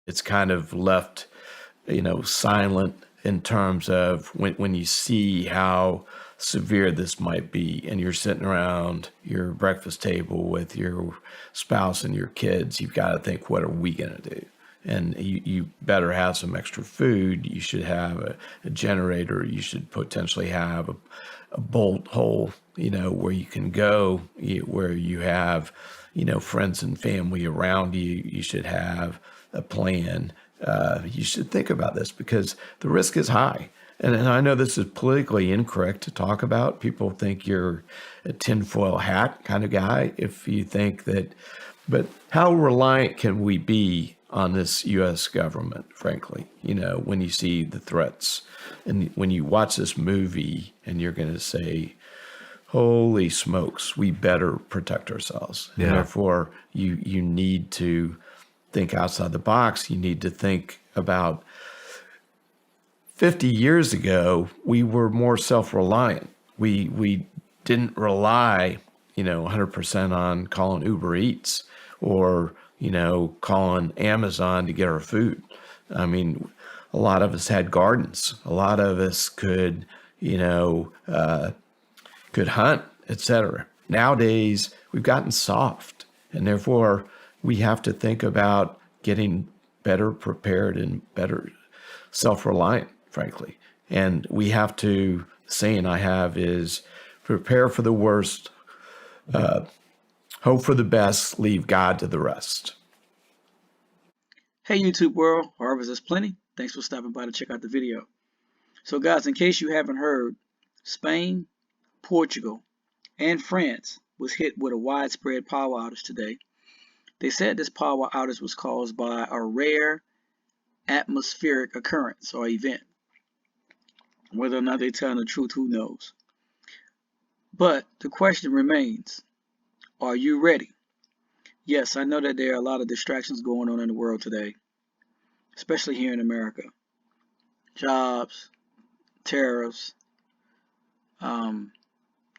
it's kind of left, silent in terms of when you see how severe this might be, and you're sitting around your breakfast table with your spouse and your kids. You've got to think, what are we going to do? And you better have some extra food. You should have a generator. You should potentially have a bolt hole, where you can go, where you have, friends and family around you. You should have a plan. You should think about this because the risk is high. And I know this is politically incorrect to talk about. People think you're a tinfoil hat kind of guy if you think that. But how reliant can we be on this U.S. government, frankly, when you see the threats and when you watch this movie and you're going to say, holy smokes, we better protect ourselves. Yeah. And therefore, you need to think outside the box. You need to think about 50 years ago, we were more self-reliant. We didn't rely, 100% on calling Uber Eats or, calling Amazon to get our food. I mean, a lot of us had gardens. A lot of us could hunt, etc. Nowadays, we've gotten soft, and therefore we have to think about getting better prepared and better self-reliant, frankly. And we have to, the saying I have is, prepare for the worst, hope for the best, leave God to the rest. Hey YouTube world, Harvest is Plenty. Thanks for stopping by to check out the video. So guys, in case you haven't heard, Spain, Portugal, and France was hit with a widespread power outage today. They said this power outage was caused by a rare atmospheric occurrence or event. Whether or not they're telling the truth, who knows? But the question remains, are you ready? Yes, I know that there are a lot of distractions going on in the world today, especially here in America. Jobs, tariffs,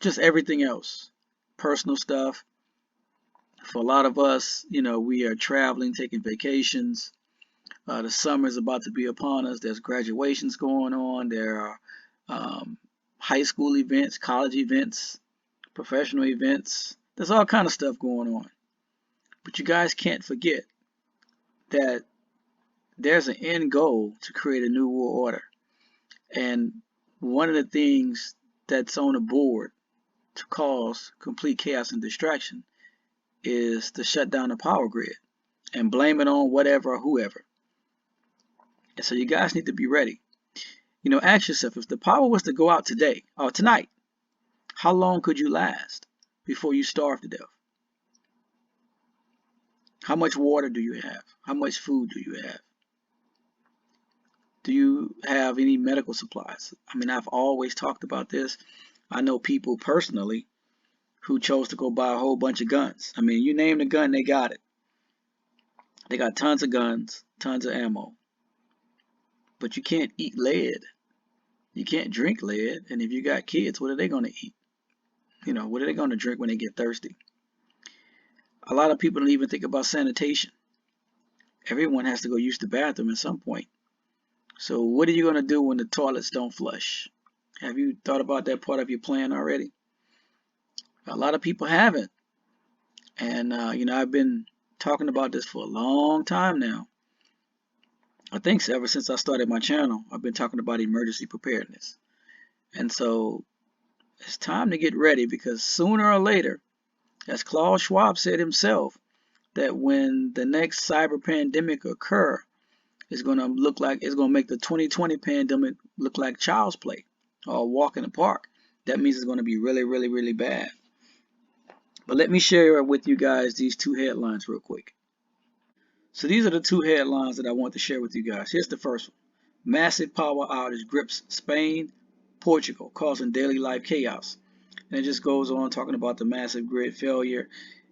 just everything else, personal stuff. For a lot of us, we are traveling, taking vacations. The summer is about to be upon us. There's graduations going on. There are high school events, college events, professional events. There's all kind of stuff going on. But you guys can't forget that there's an end goal to create a new world order. And one of the things that's on the board to cause complete chaos and distraction is to shut down the power grid and blame it on whatever or whoever. And so you guys need to be ready. Ask yourself, if the power was to go out today or tonight, how long could you last before you starve to death? How much water do you have? How much food do you have? Do you have any medical supplies? I mean, I've always talked about this. I know people personally who chose to go buy a whole bunch of guns. I mean, you name the gun, they got it. They got tons of guns, tons of ammo. But you can't eat lead. You can't drink lead. And if you got kids, what are they going to eat? What are they going to drink when they get thirsty? A lot of people don't even think about sanitation. Everyone has to go use the bathroom at some point. So what are you going to do when the toilets don't flush? Have you thought about that part of your plan already? A lot of people haven't. And, I've been talking about this for a long time now. I think ever since I started my channel, I've been talking about emergency preparedness. And so it's time to get ready, because sooner or later, as Klaus Schwab said himself, that when the next cyber pandemic occur, it's going to make the 2020 pandemic look like child's play or a walk in the park. That means it's going to be really, really, really bad. But let me share with you guys these two headlines real quick. So these are the two headlines that I want to share with you guys. Here's the first one. Massive power outage grips Spain, Portugal, causing daily life chaos. And it just goes on talking about the massive grid failure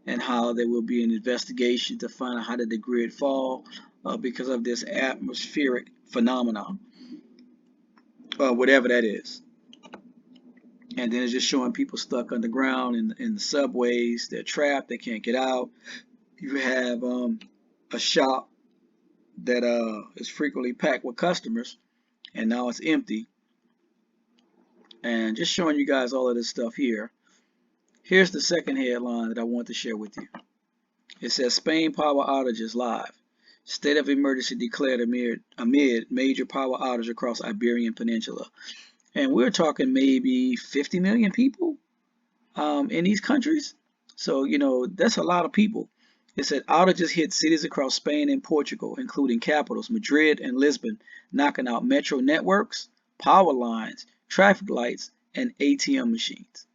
and how there will be an investigation to find out how did the grid fall because of this atmospheric phenomenon, whatever that is. And then it's just showing people stuck underground in the subways. They're trapped. They can't get out. You have a shop that is frequently packed with customers, and now it's empty. And just showing you guys all of this stuff here. Here's the second headline that I want to share with you. It says Spain power outages live. State of emergency declared amid major power outage across Iberian Peninsula. And we're talking maybe 50 million people in these countries. So, that's a lot of people. It said outages hit cities across Spain and Portugal, including capitals Madrid and Lisbon, knocking out metro networks, power lines, traffic lights, and ATM machines.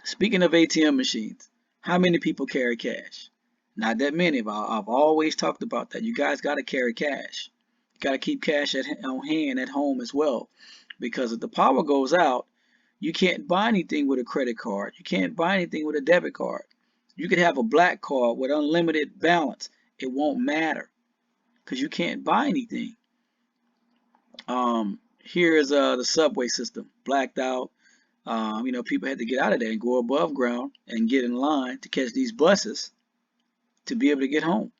Speaking of ATM machines, how many people carry cash? Not that many. I've always talked about that. You guys got to carry cash. You got to keep cash on hand at home as well. Because if the power goes out, you can't buy anything with a credit card. You can't buy anything with a debit card. You could have a black card with unlimited balance. It won't matter because you can't buy anything. Here's the subway system, blacked out. People had to get out of there and go above ground and get in line to catch these buses to be able to get home.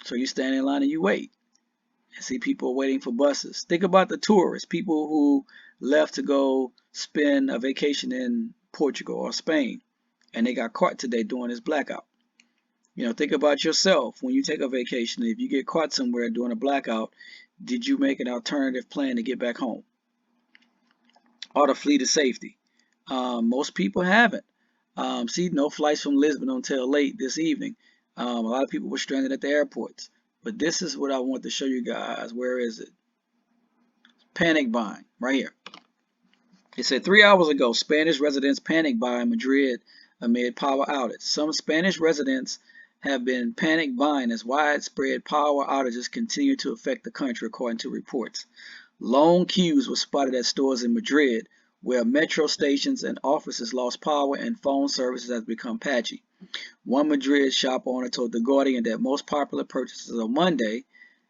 So you stand in line and you wait and see people waiting for buses. Think about the tourists, people who left to go spend a vacation in Portugal or Spain, and they got caught today during this blackout. Think about yourself when you take a vacation. If you get caught somewhere during a blackout, did you make an alternative plan to get back home or to flee to safety? Most people haven't. See, no flights from Lisbon until late this evening. A lot of people were stranded at the airports. But this is what I want to show you guys. Where is it? Panic buying, right here. It said 3 hours ago, Spanish residents panic buy in Madrid amid power outage. Some Spanish residents have been panic buying as widespread power outages continue to affect the country, according to reports. Long queues were spotted at stores in Madrid, where metro stations and offices lost power and phone services have become patchy. One Madrid shop owner told The Guardian that most popular purchases on Monday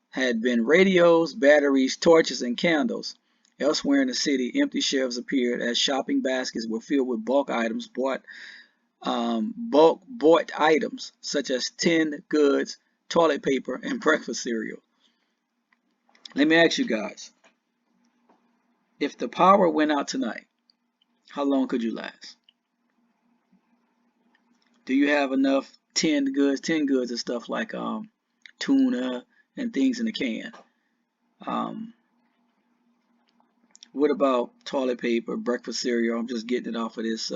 had been radios, batteries, torches, and candles. Elsewhere in the city, empty shelves appeared as shopping baskets were filled with bulk bought items such as tinned goods, toilet paper, and breakfast cereal. Let me ask you guys, if the power went out tonight, how long could you last? Do you have enough tinned goods? Tinned goods and stuff like tuna and things in the can. What about toilet paper, breakfast cereal? I'm just getting it off of this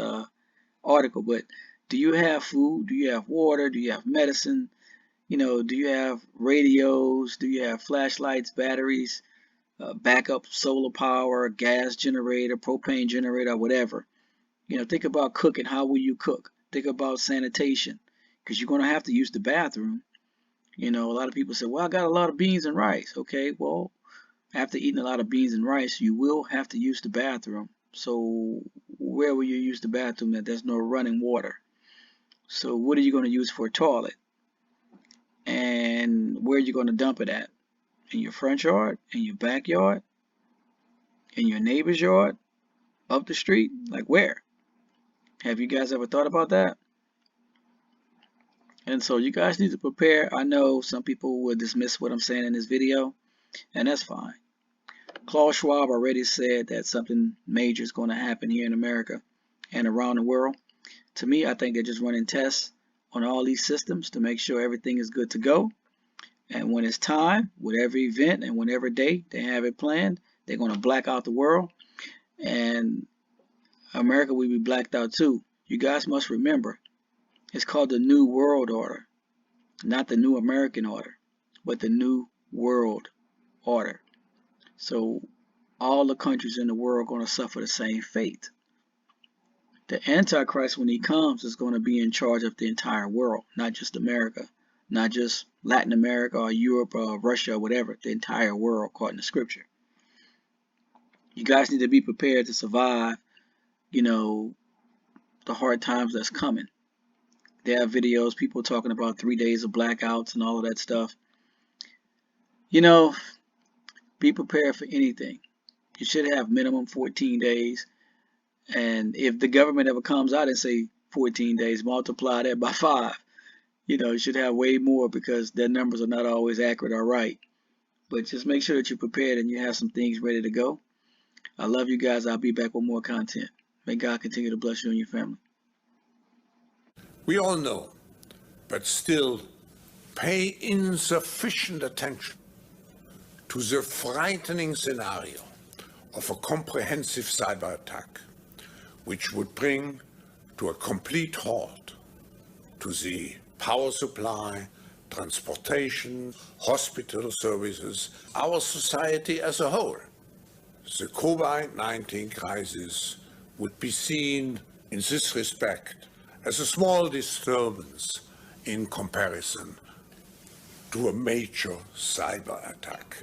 article, but do you have food? Do you have water? Do you have medicine? Do you have radios? Do you have flashlights, batteries, backup solar power, gas generator, propane generator, whatever? Think about cooking. How will you cook? Think about sanitation, because you're going to have to use the bathroom. A lot of people say, well, I got a lot of beans and rice. Okay, well, after eating a lot of beans and rice, you will have to use the bathroom. So where will you use the bathroom that there's no running water? So what are you going to use for a toilet? And where are you going to dump it at? In your front yard? In your backyard? In your neighbor's yard? Up the street? Like where? Have you guys ever thought about that? And so you guys need to prepare. I know some people will dismiss what I'm saying in this video, and that's fine. Klaus Schwab already said that something major is going to happen here in America and around the world. To me, I think they're just running tests on all these systems to make sure everything is good to go. And when it's time, whatever event and whatever day they have it planned, they're going to black out the world. And America will be blacked out too. You guys must remember, it's called the New World Order. Not the New American Order, but the New World Order. So all the countries in the world are going to suffer the same fate. The Antichrist, when he comes, is going to be in charge of the entire world, not just America, not just Latin America or Europe or Russia or whatever, the entire world, according to Scripture. You guys need to be prepared to survive, the hard times that's coming. There are videos, people talking about 3 days of blackouts and all of that stuff. Be prepared for anything. You should have minimum 14 days. And if the government ever comes out and say 14 days, multiply that by 5. You should have way more because their numbers are not always accurate or right. But just make sure that you're prepared and you have some things ready to go. I love you guys. I'll be back with more content. May God continue to bless you and your family. We all know, but still pay insufficient attention to the frightening scenario of a comprehensive cyber attack, which would bring to a complete halt to the power supply, transportation, hospital services, our society as a whole. The COVID-19 crisis would be seen in this respect as a small disturbance in comparison to a major cyber attack.